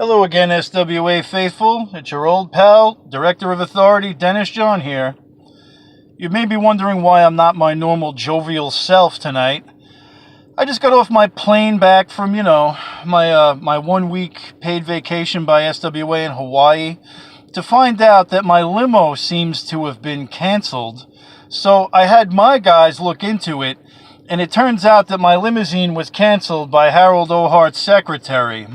Hello again, SWA faithful. It's your old pal, Director of Authority, Dennis John here. You may be wondering why I'm not my normal jovial self tonight. I just got off my plane back from, my 1 week paid vacation by SWA in Hawaii to find out that my limo seems to have been canceled. So I had my guys look into it, and it turns out that my limousine was canceled by Harold O'Hart's secretary.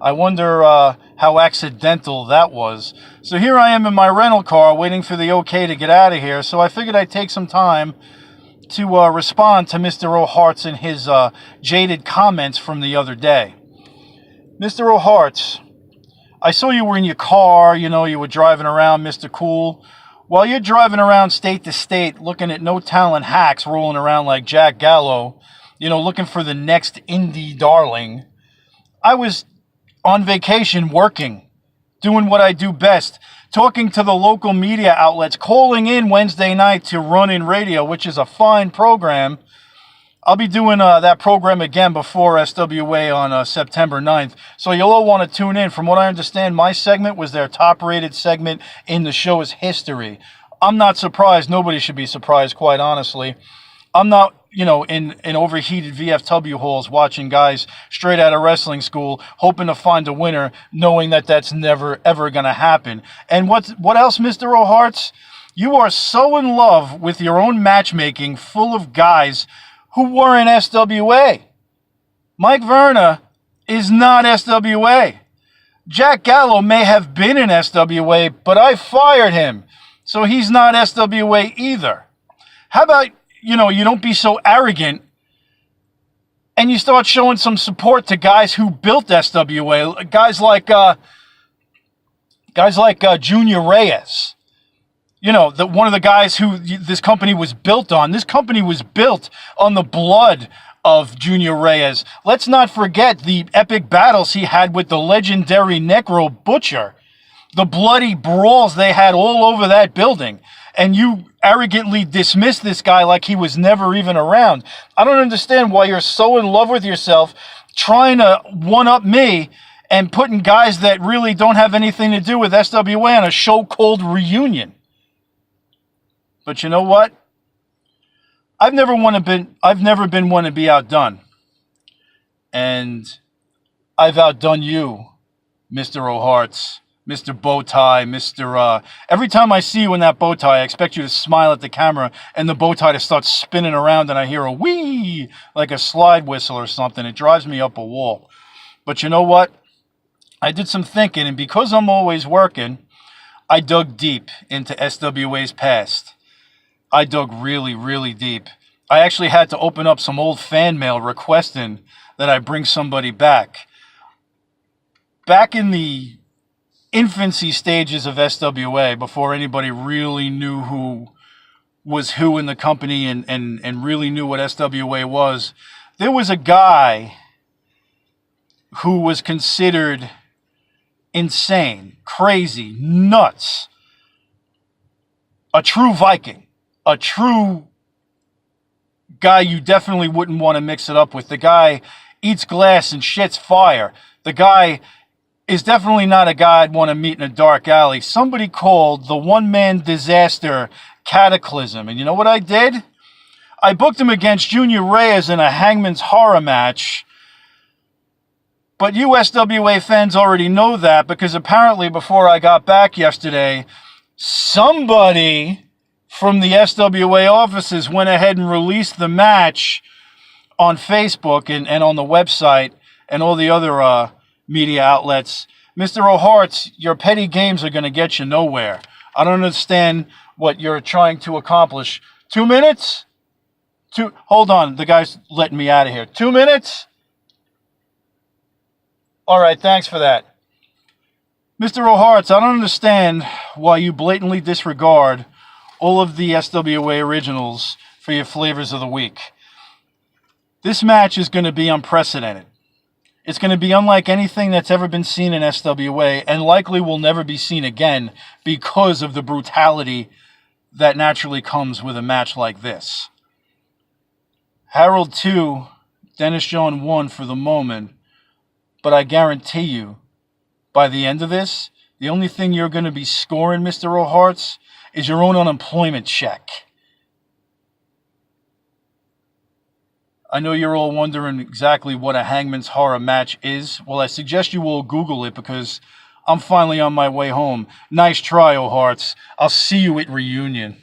I wonder how accidental that was. So here I am in my rental car waiting for the okay to get out of here. So I figured I'd take some time to respond to Mr. O'Hart's and his jaded comments from the other day. Mr. O'Hart's, I saw you were in your car, you were driving around, Mr. Cool. While you're driving around state to state looking at no-talent hacks rolling around like Jack Gallo, looking for the next indie darling, I was on vacation working, doing what I do best, talking to the local media outlets, calling in Wednesday night to Run In Radio, which is a fine program. I'll be doing that program again before SWA on September 9th, so you'll all want to tune in. From what I understand, my segment was their top-rated segment in the show's history. I'm not surprised. Nobody should be surprised, quite honestly. I'm not, in overheated VFW halls watching guys straight out of wrestling school, hoping to find a winner, knowing that that's never, ever going to happen. And what else, Mr. O'Hart's? You are so in love with your own matchmaking full of guys who were in SWA. Mike Verna is not SWA. Jack Gallo may have been in SWA, but I fired him, so he's not SWA either. How about you don't be so arrogant and you start showing some support to guys who built SWA, guys like Junior Reyes. One of the guys who this company was built on. This company was built on the blood of Junior Reyes. Let's not forget the epic battles he had with the legendary Necro Butcher. The bloody brawls they had all over that building. And you arrogantly dismiss this guy like he was never even around. I don't understand why you're so in love with yourself, trying to one-up me and putting guys that really don't have anything to do with SWA on a show called Reunion. But you know what? I've never been one to be outdone. And I've outdone you, Mr. O'Hart's. Mr. Bowtie, every time I see you in that bow tie, I expect you to smile at the camera and the bow tie to start spinning around and I hear a whee, like a slide whistle or something. It drives me up a wall. But you know what? I did some thinking, and because I'm always working, I dug deep into SWA's past. I dug really, really deep. I actually had to open up some old fan mail requesting that I bring somebody back. Back in the infancy stages of SWA, before anybody really knew who was who in the company and really knew what SWA was, there was a guy who was considered insane, crazy, nuts, a true Viking, a true guy you definitely wouldn't want to mix it up with. The guy eats glass and shits fire. The guy is definitely not a guy I'd want to meet in a dark alley. Somebody called the one-man disaster Cataclysm. And you know what I did? I booked him against Junior Reyes in a Hangman's horror match. But you SWA fans already know that, because apparently before I got back yesterday, somebody from the SWA offices went ahead and released the match on Facebook and on the website and all the other media outlets. Mr. O'Hart's, your petty games are going to get you nowhere. I don't understand what you're trying to accomplish. 2 minutes? Hold on, the guy's letting me out of here. 2 minutes? All right, thanks for that. Mr. O'Hart's, I don't understand why you blatantly disregard all of the SWA originals for your flavors of the week. This match is going to be unprecedented. It's going to be unlike anything that's ever been seen in SWA, and likely will never be seen again because of the brutality that naturally comes with a match like this. Harold 2, Dennis John 1 for the moment, But I guarantee you, by the end of this, the only thing you're going to be scoring, Mr. O'Harts, is your own unemployment check. I know you're all wondering exactly what a Hangman's Horror match is. Well, I suggest you all Google it because I'm finally on my way home. Nice try, O'Harts. I'll see you at reunion.